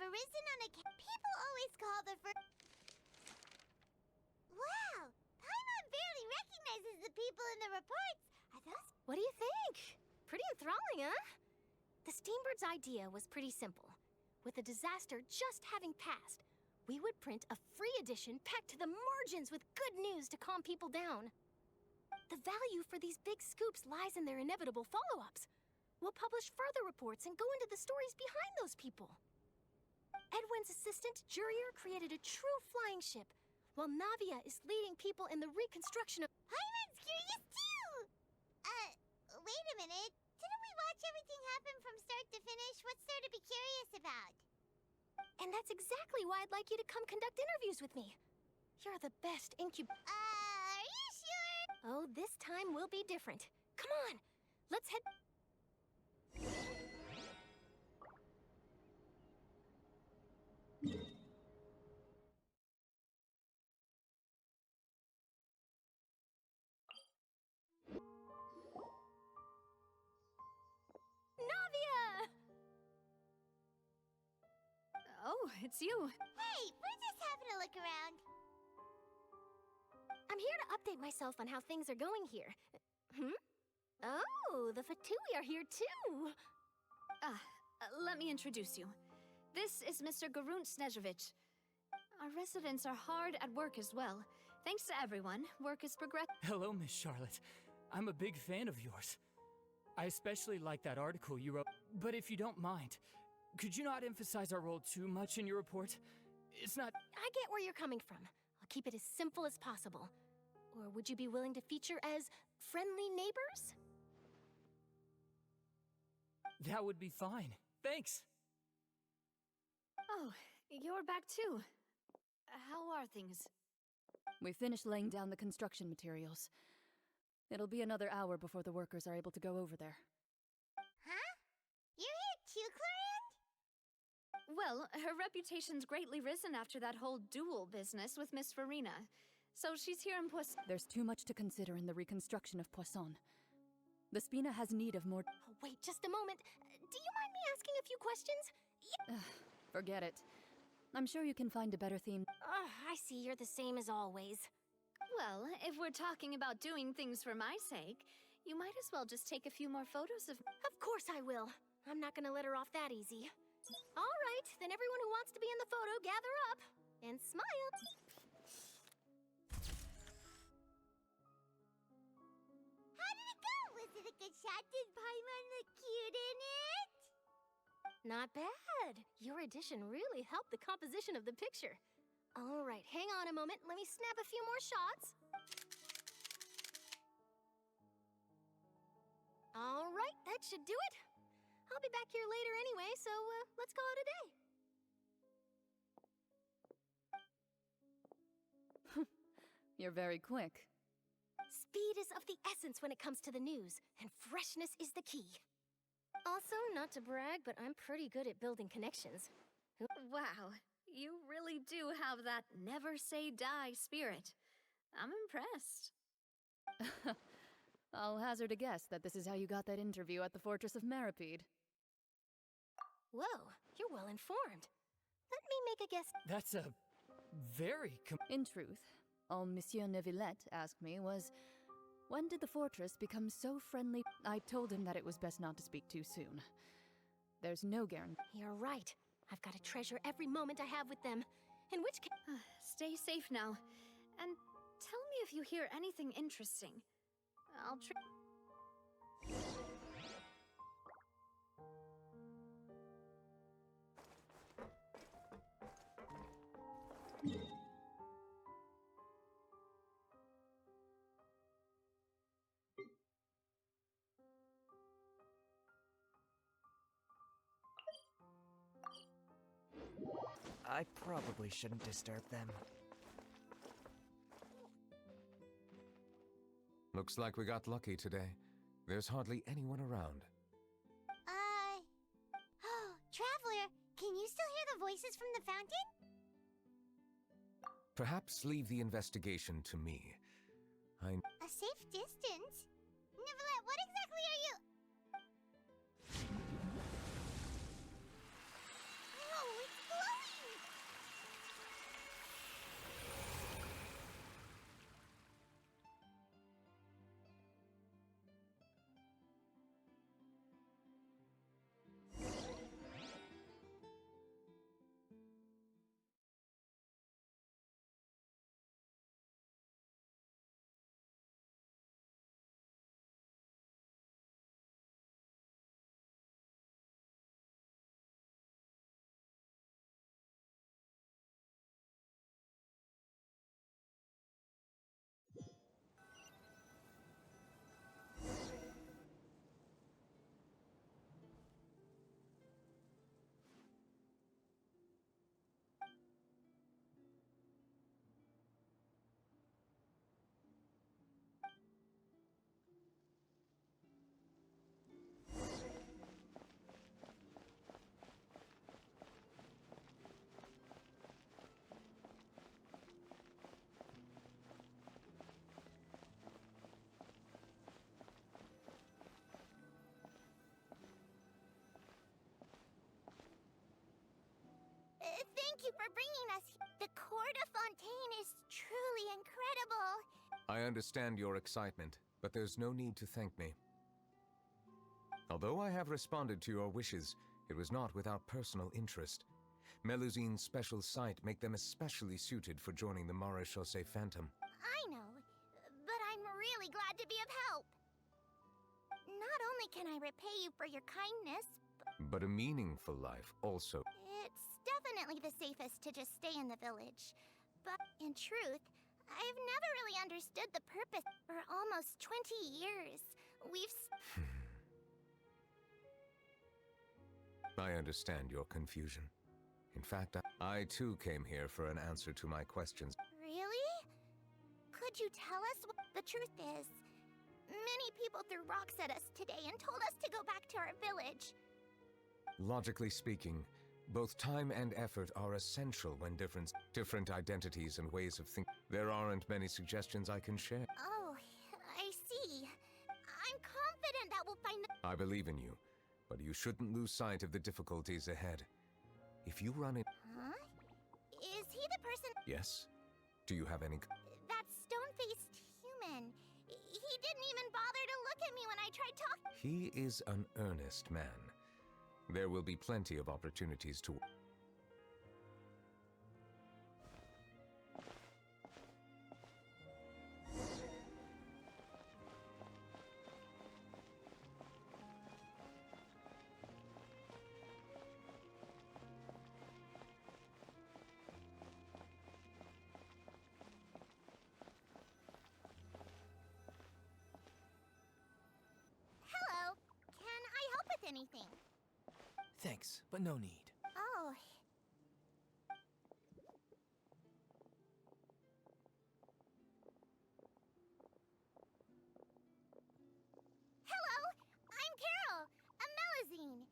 arisen on people always call the first. Wow! Paimon barely recognizes the people in the reports. Are those? What do you think? Pretty enthralling, huh? The Steambird's idea was pretty simple. With the disaster just having passed, we would print a free edition packed to the margins with good news to calm people down. The value for these big scoops lies in their inevitable follow-ups. We'll publish further reports and go into the stories behind those people. Edwin's assistant, Jurier, created a true flying ship, while Navia is leading people in the reconstruction of... Paimon's curious too! Wait a minute. Didn't we watch everything happen from start to finish? What's there to be curious about? And that's exactly why I'd like you to come conduct interviews with me. You're the best Are you sure? Oh, this time will be different. Come on, let's head... Navia! Oh, it's you. Hey, we're just having a look around. I'm here to update myself on how things are going here. Oh, the Fatui are here too! Let me introduce you. This is Mr. Garunt Snežević. Our residents are hard at work as well. Thanks to everyone, work is progressing. Hello, Miss Charlotte. I'm a big fan of yours. I especially like that article you wrote. But if you don't mind, could you not emphasize our role too much in your report? It's not... I get where you're coming from. I'll keep it as simple as possible. Or would you be willing to feature as friendly neighbors? That would be fine. Thanks. Oh, you're back too. How are things? We finished laying down the construction materials. It'll be another hour before the workers are able to go over there. Huh? You're here too, Clorinde? Well, her reputation's greatly risen after that whole duel business with Miss Farina. So she's here in Poisson. There's too much to consider in the reconstruction of Poisson. The Spina has need of more... Oh, wait, just a moment. Do you mind me asking a few questions? Forget it. I'm sure you can find a better theme. I see you're the same as always. Well, if we're talking about doing things for my sake, you might as well just take a few more photos of... Of course I will. I'm not gonna let her off that easy. All right, then everyone who wants to be in the photo, gather up. And smile. How did it go? Was it a good shot? Did Paimon look cute in it? Not bad. Your addition really helped the composition of the picture. All right, hang on a moment. Let me snap a few more shots. All right, that should do it. I'll be back here later anyway, so let's call it a day. You're very quick. Speed is of the essence when it comes to the news, and freshness is the key. Also, not to brag, but I'm pretty good at building connections. Wow, you really do have that never say die spirit. I'm impressed. I'll hazard a guess that this is how you got that interview at the Fortress of Meripede. Whoa, you're well informed. Let me make a guess. That's a very... In truth, all Monsieur Neuvillette asked me was, when did the fortress become so friendly? I told him that it was best not to speak too soon. There's no guarantee. You're right. I've got to treasure every moment I have with them. In which case... Stay safe now. And tell me if you hear anything interesting. I'll try... I probably shouldn't disturb them. Looks like we got lucky today. There's hardly anyone around. Oh, Traveler, can you still hear the voices from the fountain? Perhaps leave the investigation to me. A safe distance? Neuvillette, what exactly are you... Oh, it's you for bringing us here. The Court of Fontaine is truly incredible. I understand your excitement, but there's no need to thank me. Although I have responded to your wishes, it was not without personal interest. Melusine's special sight make them especially suited for joining the Maréchaussée Phantom. I know, but I'm really glad to be of help. Not only can I repay you for your kindness, But a meaningful life also. it's definitely the safest to just stay in the village. But in truth, I've never really understood the purpose. For almost 20 years, we've... I understand your confusion. In fact, I too came here for an answer to my questions. Really? Could you tell us what the truth is? Many people threw rocks at us today and told us to go back to our village. Logically speaking, both time and effort are essential when different identities and ways of thinking. There aren't many suggestions I can share. Oh, I see. I'm confident that we'll find... I believe in you, but you shouldn't lose sight of the difficulties ahead. If you run it... Huh? Is he the person... Yes? Do you have any... That stone-faced human? He didn't even bother to look at me when I tried talking. He is an earnest man. There will be plenty of opportunities to... Hello. Can I help with anything? Thanks, but no need. Oh. Hello, I'm Carol, a Melusine.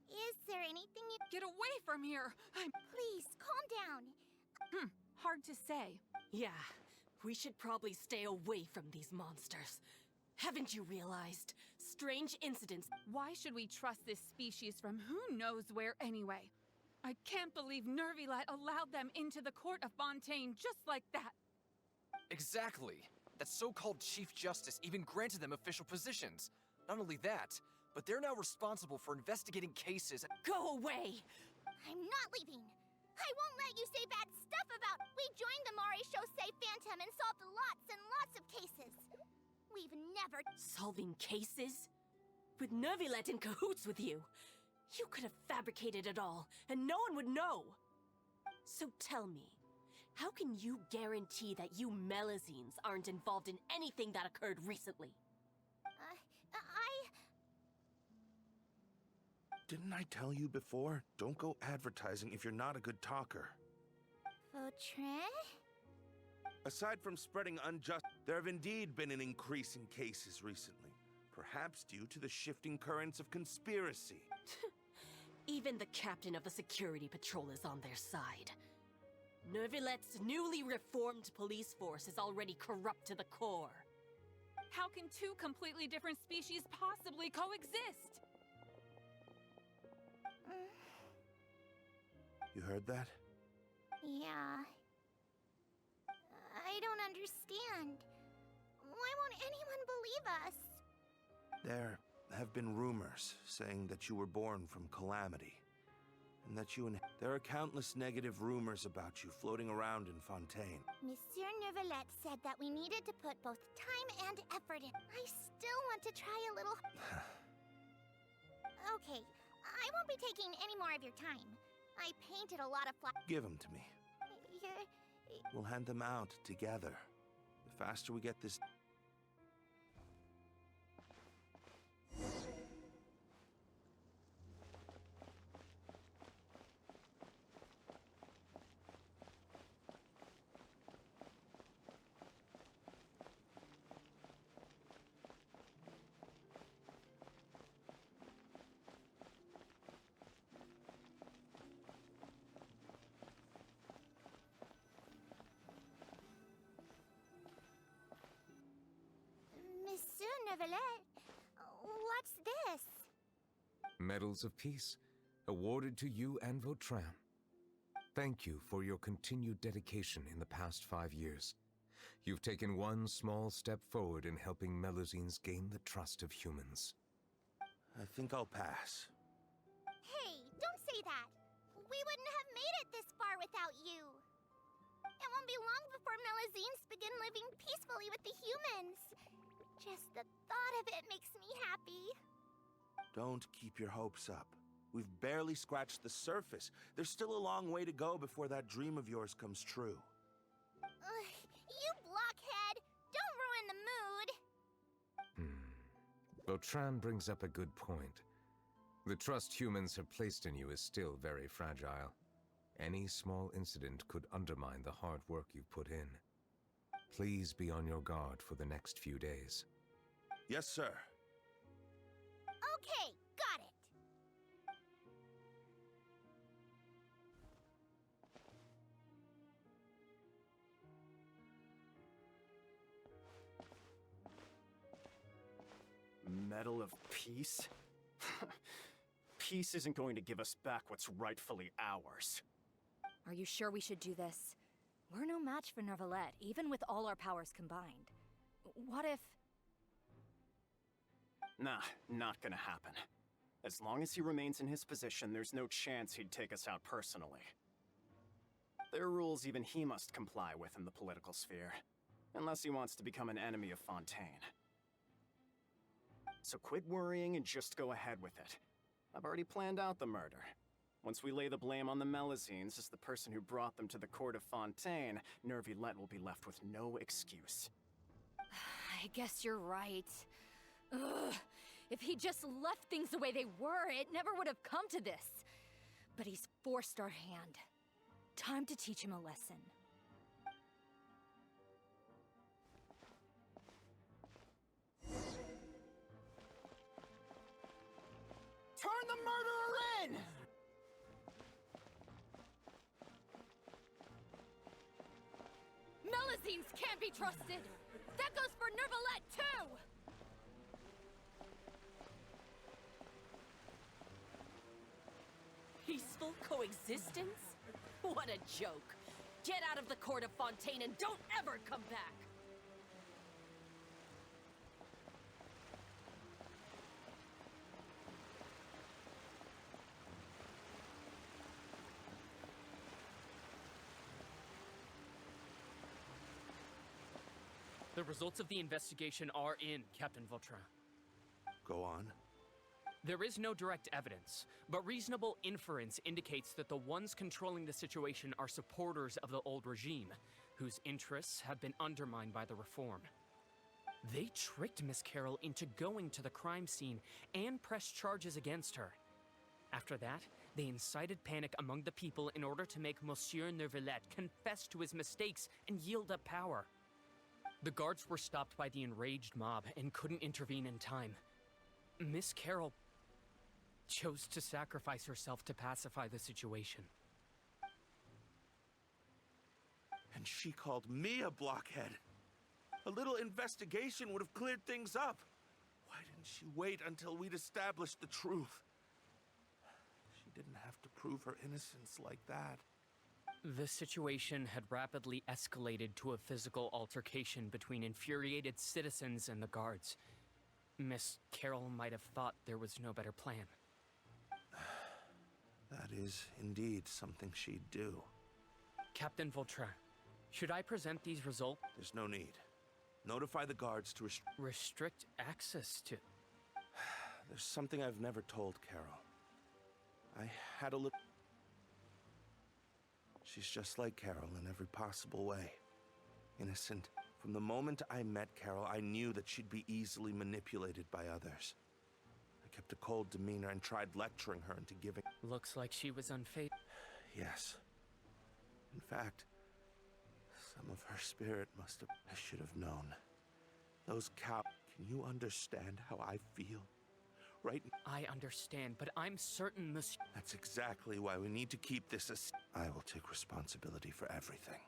Is there anything you... Get away from here! Please, calm down. Hard to say. Yeah, we should probably stay away from these monsters. Haven't you realized? Strange incidents. Why should we trust this species from who knows where anyway? I can't believe Nervilat allowed them into the Court of Fontaine just like that. Exactly. That so-called Chief Justice even granted them official positions. Not only that, but they're now responsible for investigating cases. Go away! I'm not leaving. I won't let you say bad stuff about... We joined the Maréchaussée Phantom and solved lots and lots of cases. We've never... Solving cases? With Nervilet in cahoots with you. You could have fabricated it all, and no one would know. So tell me, how can you guarantee that you Melusines aren't involved in anything that occurred recently? Didn't I tell you before? Don't go advertising if you're not a good talker. Vautrin? Aside from spreading unjust, there have indeed been an increase in cases recently. Perhaps due to the shifting currents of conspiracy. Even the captain of the security patrol is on their side. Nervilet's newly reformed police force is already corrupt to the core. How can two completely different species possibly coexist? You heard that? Yeah. I don't understand. Why won't anyone believe us? There have been rumors saying that you were born from Calamity. And that you There are countless negative rumors about you floating around in Fontaine. Monsieur Nervilet said that we needed to put both time and effort in. I still want to try a little... Okay, I won't be taking any more of your time. I painted a lot of Give them to me. We'll hand them out together. The faster we get this... Monsieur Nervilet, what's this? Medals of Peace, awarded to you and Vautrin. Thank you for your continued dedication in the past 5 years. You've taken one small step forward in helping Melusines gain the trust of humans. I think I'll pass. Hey, don't say that. We wouldn't have made it this far without you. It won't be long before Melusines begin living peacefully with the humans. Just the thought of it makes me happy. Don't keep your hopes up. We've barely scratched the surface. There's still a long way to go before that dream of yours comes true. Ugh, you blockhead! Don't ruin the mood! Vautrin brings up a good point. The trust humans have placed in you is still very fragile. Any small incident could undermine the hard work you've put in. Please be on your guard for the next few days. Yes, sir. Okay, got it. Medal of Peace? Peace isn't going to give us back what's rightfully ours. Are you sure we should do this? We're no match for Neuvillette, even with all our powers combined. What if... Nah, not gonna happen. As long as he remains in his position, there's no chance he'd take us out personally. There are rules even he must comply with in the political sphere, unless he wants to become an enemy of Fontaine. So quit worrying and just go ahead with it. I've already planned out the murder. Once we lay the blame on the Melusines as the person who brought them to the court of Fontaine, Neuvillette will be left with no excuse. I guess you're right. Ugh. If he just left things the way they were, it never would have come to this. But he's forced our hand. Time to teach him a lesson. Turn the murderer in! Melusines can't be trusted! That goes for Neuvillette, too! Peaceful coexistence? What a joke. Get out of the court of Fontaine and don't ever come back! The results of the investigation are in, Captain Vautrin. Go on. There is no direct evidence, but reasonable inference indicates that the ones controlling the situation are supporters of the old regime, whose interests have been undermined by the reform. They tricked Miss Carroll into going to the crime scene and pressed charges against her. After that, they incited panic among the people in order to make Monsieur Neuvillette confess to his mistakes and yield up power. The guards were stopped by the enraged mob and couldn't intervene in time. Miss Carroll chose to sacrifice herself to pacify the situation. And she called me a blockhead. A little investigation would have cleared things up. Why didn't she wait until we'd established the truth? She didn't have to prove her innocence like that. The situation had rapidly escalated to a physical altercation between infuriated citizens and the guards. Miss Carroll might have thought there was no better plan. That is indeed something she'd do. Captain Vautrin, should I present these results? There's no need. Notify the guards to restrict access to... There's something I've never told Carol. I had a little... She's just like Carol in every possible way. Innocent. From the moment I met Carol, I knew that she'd be easily manipulated by others. I kept a cold demeanor and tried lecturing her into giving... Looks like she was unfaithful. Yes. In fact, some of her spirit must have... I should have known. Those cow... Can you understand how I feel? Right? I understand, but I'm certain, Monsieur... That's exactly why we need to keep this as... I will take responsibility for everything.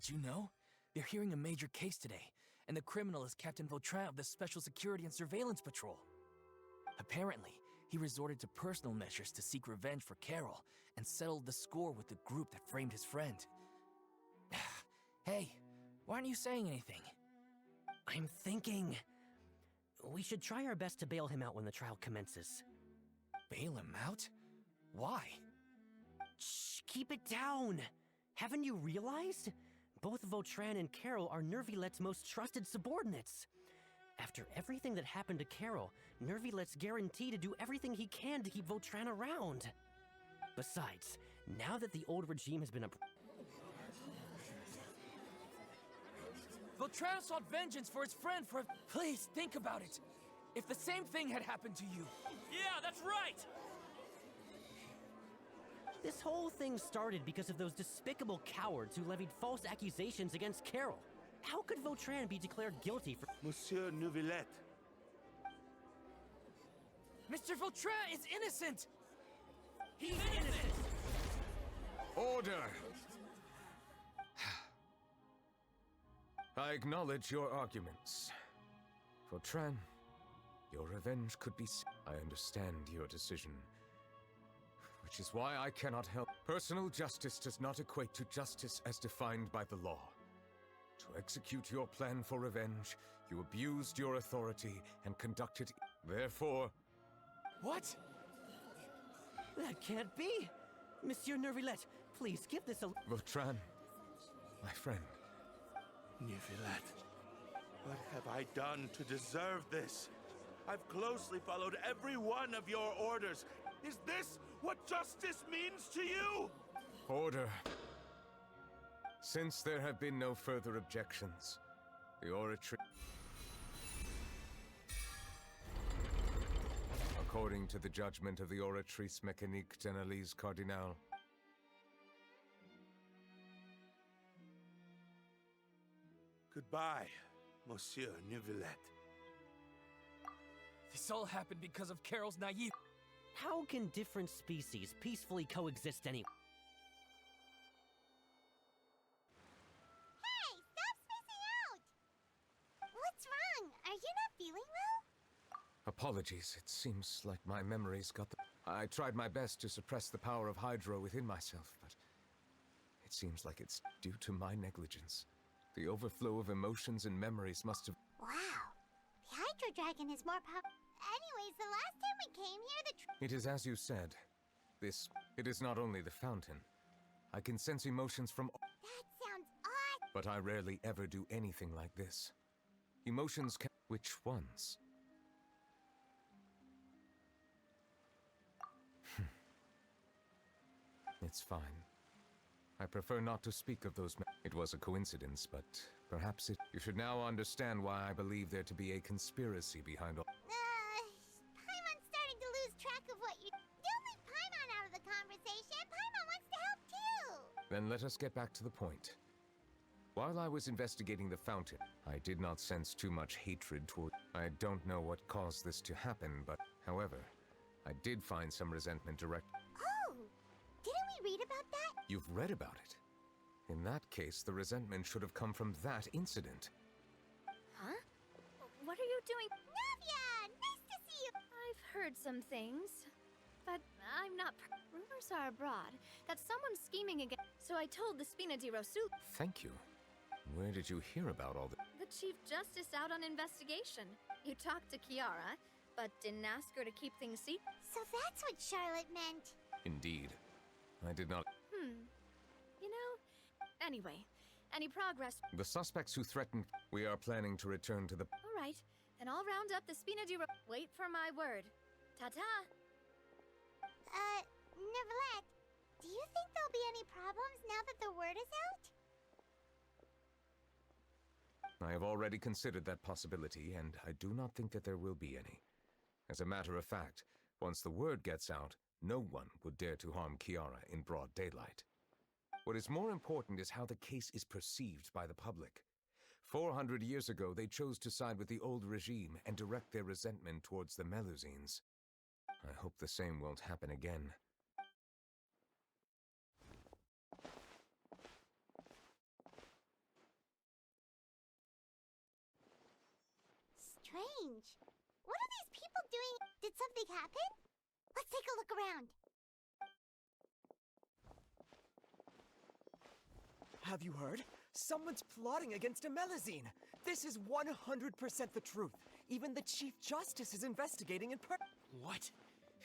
Did you know? They're hearing a major case today, and the criminal is Captain Vautrin of the Special Security and Surveillance Patrol. Apparently, he resorted to personal measures to seek revenge for Carol and settled the score with the group that framed his friend. Hey, why aren't you saying anything? I'm thinking... we should try our best to bail him out when the trial commences. Bail him out? Why? Shh, keep it down! Haven't you realized? Both Vautrin and Carol are Nervilette's most trusted subordinates. After everything that happened to Carol, Nervilette's guaranteed to do everything he can to keep Vautrin around. Besides, now that the old regime has been Vautrin sought vengeance for his friend for... Please, think about it. If the same thing had happened to you... Yeah, that's right! This whole thing started because of those despicable cowards who levied false accusations against Carol. How could Vautrin be declared guilty for... Monsieur Neuvillette. Mr. Vautrin is innocent! He's innocent! Order! I acknowledge your arguments. Vautrin, your revenge could be... I understand your decision. Which is why I cannot help. Personal justice does not equate to justice as defined by the law. To execute your plan for revenge, you abused your authority and conducted... Therefore... What? That can't be! Monsieur Nervillette, please give this a... Vautrin, my friend. Neuvillette, what have I done to deserve this? I've closely followed every one of your orders. Is this what justice means to you? Order. Since there have been no further objections, the oratory... According to the judgment of the Oratrice Mécanique d'Analyse Cardinal, goodbye, Monsieur Neuvillette. This all happened because of Carol's naive... How can different species peacefully coexist anyway? Hey, stop spacing out! What's wrong? Are you not feeling well? apologies. It seems like my memories got the... I tried my best to suppress the power of Hydro within myself, but it seems like it's due to my negligence. The overflow of emotions and memories must have... Wow. The Hydro Dragon is more powerful. Anyways, the last time we came here, It is as you said. It is not only the fountain. I can sense emotions from... That sounds odd. But I rarely ever do anything like this. Emotions can... Which ones? It's fine. I prefer not to speak of those... It was a coincidence, but perhaps it... You should now understand why I believe there to be a conspiracy behind all... Paimon's starting to lose track of what you... Don't leave Paimon out of the conversation. Paimon wants to help too. Then let us get back to the point. While I was investigating the fountain, I did not sense too much hatred toward... I don't know what caused this to happen, but... However, I did find some resentment direct... Oh! Didn't we read about that? You've read about it. In that case, the resentment should have come from that incident. Huh? What are you doing? Navia! Nice to see you! I've heard some things, but I'm not... Rumors are abroad that someone's scheming again. So I told the Spina di Rosul... Thank you. Where did you hear about all this? The Chief Justice out on investigation. You talked to Kiara, but didn't ask her to keep things secret. So that's what Charlotte meant. Indeed. I did not... You know... Anyway, any progress? The suspects who threatened... We are planning to return to the... All right, then I'll round up the Spina di Wait for my word. Ta-ta! Neverlet, do you think there'll be any problems now that the word is out? I have already considered that possibility, and I do not think that there will be any. As a matter of fact, once the word gets out, no one would dare to harm Kiara in broad daylight. What is more important is how the case is perceived by the public. 400 years ago, they chose to side with the old regime and direct their resentment towards the Melusines. I hope the same won't happen again. strange. What are these people doing? Did something happen? Let's take a look around. Have you heard? Someone's plotting against Amelazine. This is 100% the truth. Even the Chief Justice is investigating in What?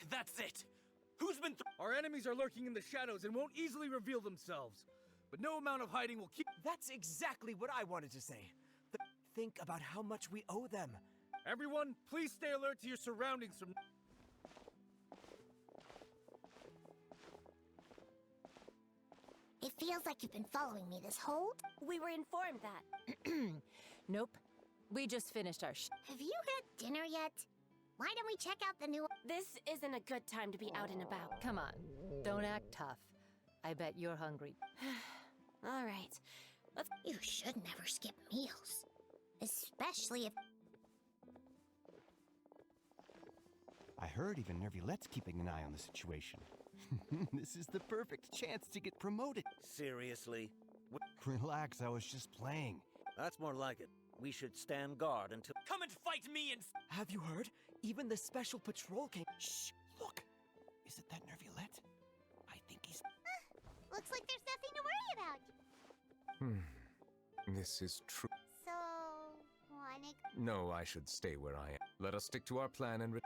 That's it! Who's been Our enemies are lurking in the shadows and won't easily reveal themselves. But no amount of hiding will keep- That's exactly what I wanted to say. Think about how much we owe them. Everyone, please stay alert to your surroundings from- It feels like you've been following me this whole... We were informed that. Nope. We just finished our Have you had dinner yet? Why don't we check out the new... This isn't a good time to be out and about. Come on. Don't act tough. I bet you're hungry. All right. Let's... You should never skip meals. Especially if... I heard even Nervilette's keeping an eye on the situation. This is the perfect chance to get promoted. Seriously? Relax, I was just playing. That's more like it. We should stand guard until— Come and fight me and— Have you heard? Even the Special Patrol came— Shh! Look! Is it that Nervilette? I think he's— Looks like there's nothing to worry about. This is true. So... wanna... No, I should stay where I am. Let us stick to our plan and